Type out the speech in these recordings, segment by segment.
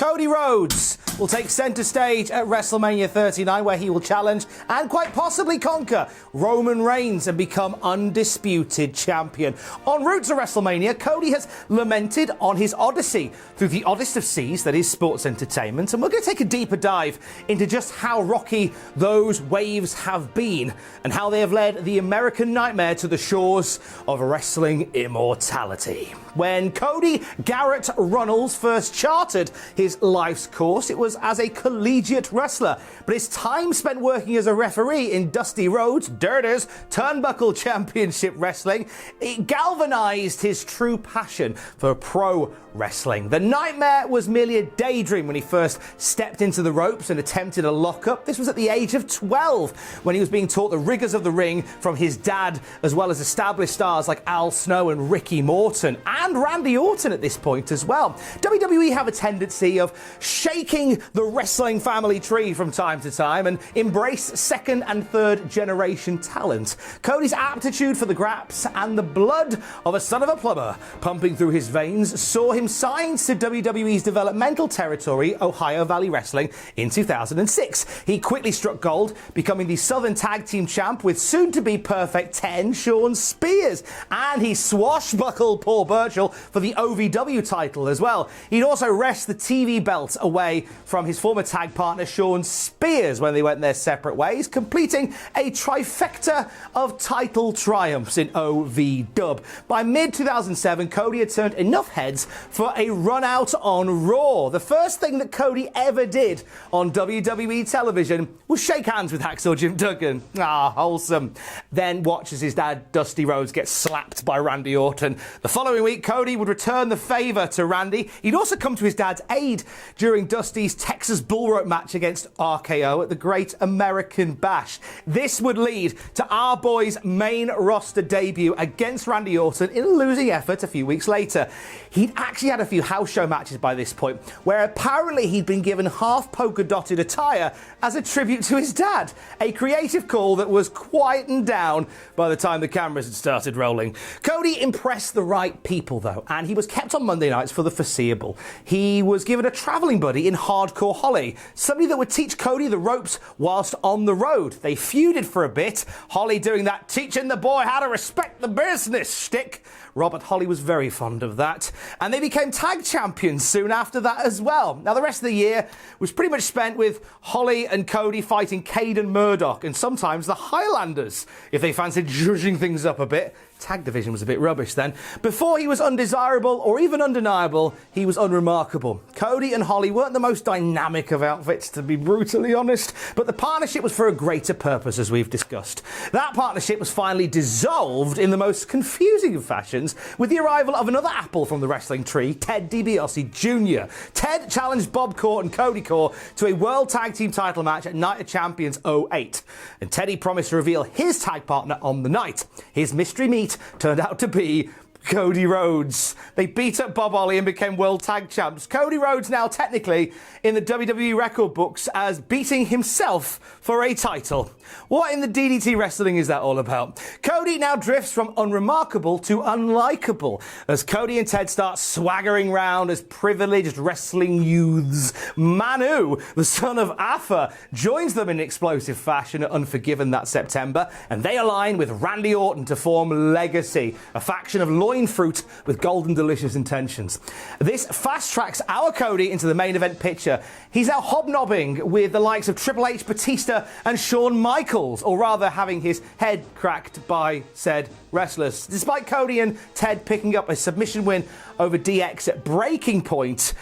Cody Rhodes will take centre stage at WrestleMania 39, where he will challenge and quite possibly conquer Roman Reigns and become undisputed champion. En route to WrestleMania, Cody has lamented on his odyssey through the oddest of seas, that is sports entertainment, and we're going to take a deeper dive into just how rocky those waves have been and how they have led the American nightmare to the shores of wrestling immortality. When Cody Garrett Runnels first charted his life's course, it was as a collegiate wrestler, but his time spent working as a referee in Dusty Rhodes' Dirters Turnbuckle Championship Wrestling, it galvanized his true passion for pro wrestling. The nightmare was merely a daydream when he first stepped into the ropes and attempted a lockup. This was at the age of 12, when he was being taught the rigors of the ring from his dad, as well as established stars like Al Snow and Ricky Morton, and Randy Orton at this point as well. WWE have a tendency of shaking the wrestling family tree from time to time and embrace second and third generation talent. Cody's aptitude for the graps and the blood of a son of a plumber pumping through his veins saw him signed to WWE's developmental territory, Ohio Valley Wrestling, in 2006. He quickly struck gold, becoming the Southern Tag Team Champ with soon-to-be Perfect 10 Sean Spears, and he swashbuckled Paul Burchill for the OVW title as well. He'd also wrest the TV belt away from his former tag partner Sean Spears when they went their separate ways, completing a trifecta of title triumphs in OVW. By mid-2007, Cody had turned enough heads for a run out on Raw. The first thing that Cody ever did on WWE television was shake hands with Hacksaw Jim Duggan. Ah, wholesome. Then watch as his dad Dusty Rhodes gets slapped by Randy Orton. The following week, Cody would return the favour to Randy. He'd also come to his dad's aid during Dusty's Texas Bull Rope match against RKO at the Great American Bash. This would lead to our boy's main roster debut against Randy Orton in a losing effort a few weeks later. He'd actually had a few house show matches by this point, where apparently he'd been given half polka-dotted attire as a tribute to his dad, a creative call that was quietened down by the time the cameras had started rolling. Cody impressed the right people, though, and he was kept on Monday nights for the foreseeable. He was given a travelling buddy in Hardcore Holly, somebody that would teach Cody the ropes whilst on the road. They feuded for a bit, Holly doing that teaching the boy how to respect the business shtick. Robert Holly was very fond of that. And they became tag champions soon after that as well. Now, the rest of the year was pretty much spent with Holly and Cody fighting Caden Murdoch and sometimes the Highlanders, if they fancied zhuzhing things up a bit. Tag division was a bit rubbish then. Before he was undesirable or even undeniable, he was unremarkable. Cody and Holly weren't the most dynamic of outfits, to be brutally honest, but the partnership was for a greater purpose, as we've discussed. That partnership was finally dissolved in the most confusing of fashions with the arrival of another apple from the wrestling tree, Ted DiBiase Jr. Ted challenged Bob Court and Cody Court to a World Tag Team title match at Night of Champions 08, and Teddy promised to reveal his tag partner on the night. His mystery meet turned out to be Cody Rhodes. They beat up Bob Holly and became World Tag Champs. Cody Rhodes now technically in the WWE record books as beating himself for a title. What in the DDT wrestling is that all about? Cody now drifts from unremarkable to unlikable as Cody and Ted start swaggering round as privileged wrestling youths. Manu, the son of Afa, joins them in explosive fashion at Unforgiven that September, and they align with Randy Orton to form Legacy, a faction of loyal fruit with golden delicious intentions. This fast tracks our Cody into the main event picture. He's now hobnobbing with the likes of Triple H, Batista and Shawn Michaels, or rather having his head cracked by said wrestlers. Despite Cody and Ted picking up a submission win over DX at Breaking Point,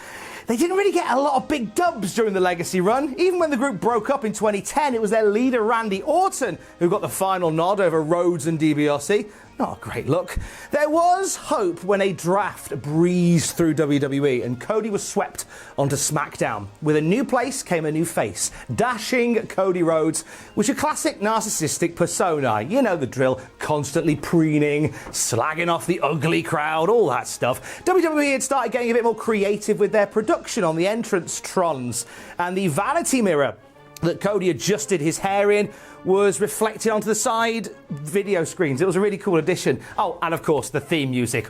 they didn't really get a lot of big dubs during the Legacy run. Even when the group broke up in 2010, it was their leader Randy Orton who got the final nod over Rhodes and DiBiase. Not a great look. There was hope when a draft breezed through WWE and Cody was swept onto SmackDown. With a new place came a new face. Dashing Cody Rhodes, which a classic narcissistic persona. You know the drill. Constantly preening, slagging off the ugly crowd, all that stuff. WWE had started getting a bit more creative with their production on the entrance trons. And the vanity mirror that Cody adjusted his hair in was reflected onto the side video screens. It was a really cool addition. Oh, and of course, the theme music.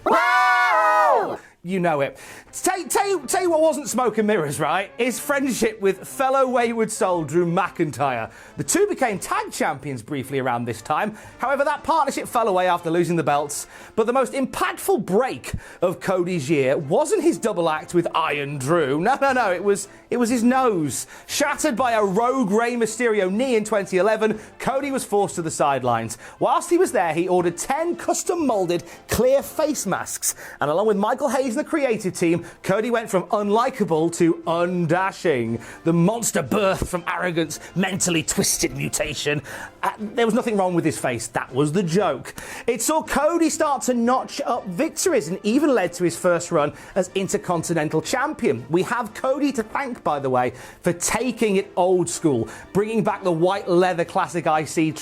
You know it. Tell you what wasn't smoke and mirrors, right? His friendship with fellow Wayward Soul Drew McIntyre. The two became tag champions briefly around this time. However, that partnership fell away after losing the belts. But the most impactful break of Cody's year wasn't his double act with Iron Drew. No. It was his nose. Shattered by a rogue Rey Mysterio knee in 2011, Cody was forced to the sidelines. Whilst he was there, he ordered 10 custom-molded clear face masks. And along with Michael Hayes and the creative team, Cody went from unlikable to undashing. The monster birthed from arrogance, mentally twisted mutation. There was nothing wrong with his face. That was the joke. It saw Cody start to notch up victories and even led to his first run as Intercontinental Champion. We have Cody to thank, by the way, for taking it old school, bringing back the white leather classic IC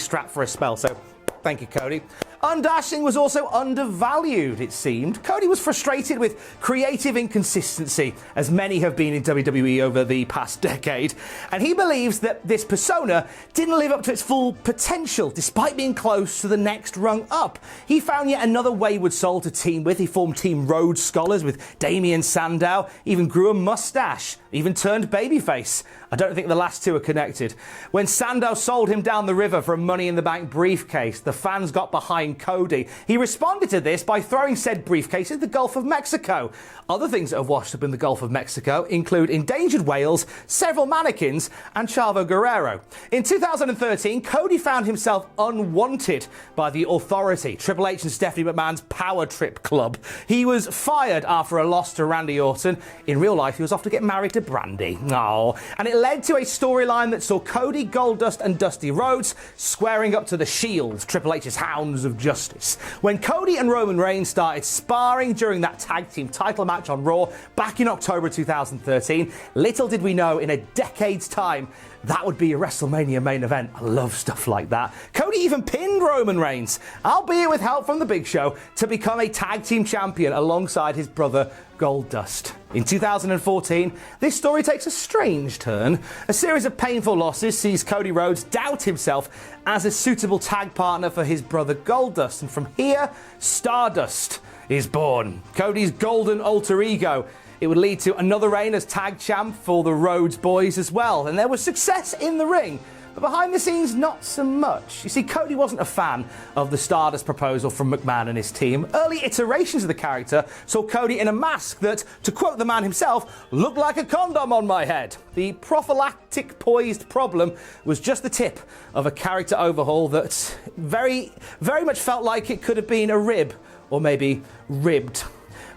strap for a spell. So thank you, Cody. Undashing was also undervalued, it seemed. Cody was frustrated with creative inconsistency, as many have been in WWE over the past decade, and he believes that this persona didn't live up to its full potential, despite being close to the next rung up. He found yet another Wayward Soul to team with. He formed Team Rhodes Scholars with Damien Sandow, even grew a mustache, even turned babyface. I don't think the last two are connected. When Sandow sold him down the river for a Money in the Bank briefcase, the fans got behind Cody. He responded to this by throwing said briefcase in the Gulf of Mexico. Other things that have washed up in the Gulf of Mexico include endangered whales, several mannequins, and Chavo Guerrero. In 2013, Cody found himself unwanted by the authority, Triple H and Stephanie McMahon's Power Trip Club. He was fired after a loss to Randy Orton. In real life, he was off to get married to Brandy. Oh, and it led to a storyline that saw Cody, Goldust, and Dusty Rhodes squaring up to the Shield, Triple H's Hounds of Justice. When Cody and Roman Reigns started sparring during that tag team title match on Raw back in October 2013, little did we know in a decade's time that would be a WrestleMania main event. I love stuff like that. Cody even pinned Roman Reigns, albeit with help from the Big Show, to become a tag team champion alongside his brother Goldust. In 2014, this story takes a strange turn. A series of painful losses sees Cody Rhodes doubt himself as a suitable tag partner for his brother Goldust, and from here, Stardust is born. Cody's golden alter ego. It would lead to another reign as tag champ for the Rhodes boys as well, and there was success in the ring. But behind the scenes, not so much. You see, Cody wasn't a fan of the Stardust proposal from McMahon and his team. Early iterations of the character saw Cody in a mask that, to quote the man himself, looked like a condom on my head. The prophylactic poised problem was just the tip of a character overhaul that very much felt like it could have been a rib, or maybe ribbed.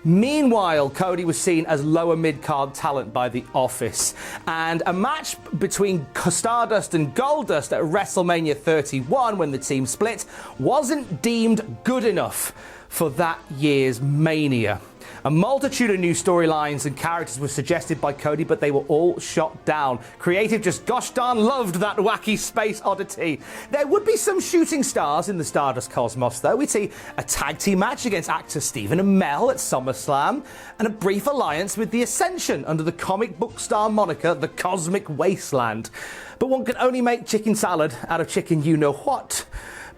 Meanwhile, Cody was seen as lower mid-card talent by The Office, and a match between Stardust and Goldust at WrestleMania 31, when the team split, wasn't deemed good enough for that year's Mania. A multitude of new storylines and characters were suggested by Cody, but they were all shot down. Creative just gosh darn loved that wacky space oddity. There would be some shooting stars in the Stardust cosmos, though. We'd see a tag team match against actors Stephen Amell at SummerSlam, and a brief alliance with The Ascension under the comic book star moniker The Cosmic Wasteland. But one can only make chicken salad out of chicken you-know-what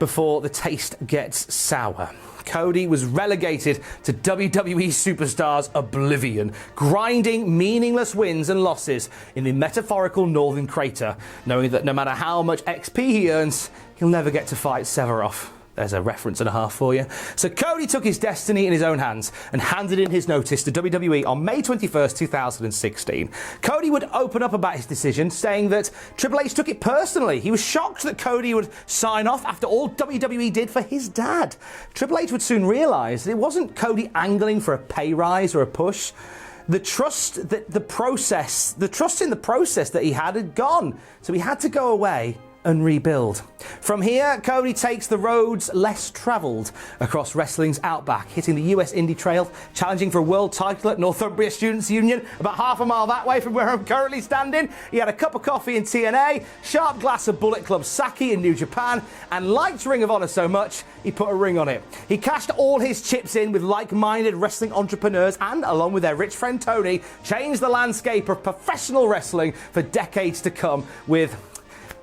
before the taste gets sour. Cody was relegated to WWE Superstars oblivion, grinding meaningless wins and losses in the metaphorical Northern Crater, knowing that no matter how much XP he earns, he'll never get to fight Severoff. There's a reference and a half for you. So Cody took his destiny in his own hands and handed in his notice to WWE on May 21st, 2016. Cody would open up about his decision, saying that Triple H took it personally. He was shocked that Cody would sign off after all WWE did for his dad. Triple H would soon realise that it wasn't Cody angling for a pay rise or a push. The trust in the process that he had gone. So he had to go away and rebuild. From here, Cody takes the roads less travelled across wrestling's outback, hitting the US indie trail, challenging for a world title at Northumbria Students' Union, about half a mile that way from where I'm currently standing. He had a cup of coffee in TNA, sharp glass of Bullet Club sake in New Japan, and liked Ring of Honor so much, he put a ring on it. He cashed all his chips in with like-minded wrestling entrepreneurs and, along with their rich friend Tony, changed the landscape of professional wrestling for decades to come with,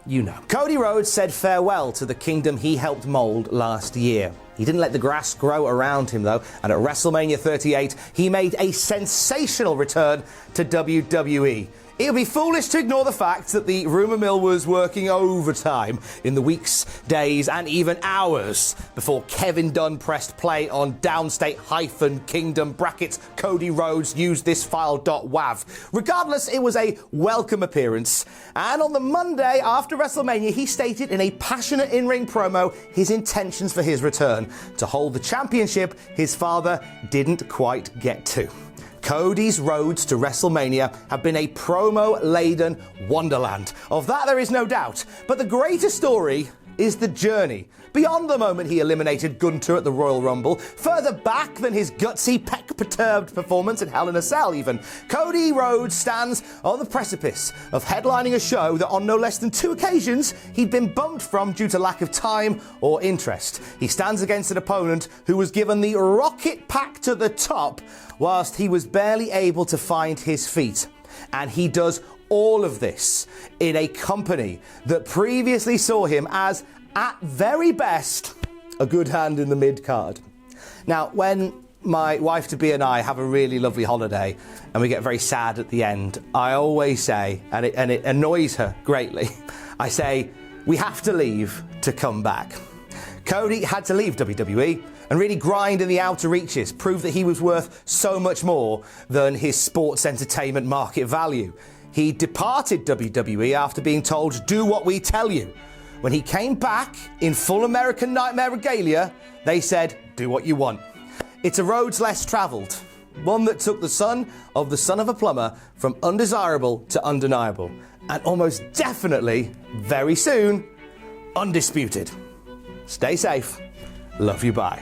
you know. Cody Rhodes said farewell to the kingdom he helped mould last year. He didn't let the grass grow around him, though, and at WrestleMania 38, he made a sensational return to WWE. It would be foolish to ignore the fact that the rumour mill was working overtime in the weeks, days, and even hours before Kevin Dunn pressed play on Downstate-Kingdom brackets Cody Rhodes used this file.wav. Regardless, it was a welcome appearance, and on the Monday after WrestleMania, he stated in a passionate in-ring promo his intentions for his return to hold the championship his father didn't quite get to. Cody's roads to WrestleMania have been a promo-laden wonderland. Of that there is no doubt. But the greater story is the journey. Beyond the moment he eliminated Gunter at the Royal Rumble, further back than his gutsy, peck-perturbed performance in Hell in a Cell even, Cody Rhodes stands on the precipice of headlining a show that on no less than 2 occasions he'd been bumped from due to lack of time or interest. He stands against an opponent who was given the rocket pack to the top whilst he was barely able to find his feet. And he does all of this in a company that previously saw him as, at very best, a good hand in the mid-card. Now, when my wife-to-be and I have a really lovely holiday and we get very sad at the end, I always say, and it annoys her greatly, I say, we have to leave to come back. Cody had to leave WWE and really grind in the outer reaches, prove that he was worth so much more than his sports entertainment market value. He departed WWE after being told, "Do what we tell you." When he came back in full American Nightmare regalia, they said, "Do what you want." It's a road less travelled, one that took the son of a plumber from undesirable to undeniable, and almost definitely, very soon, undisputed. Stay safe. Love you, bye.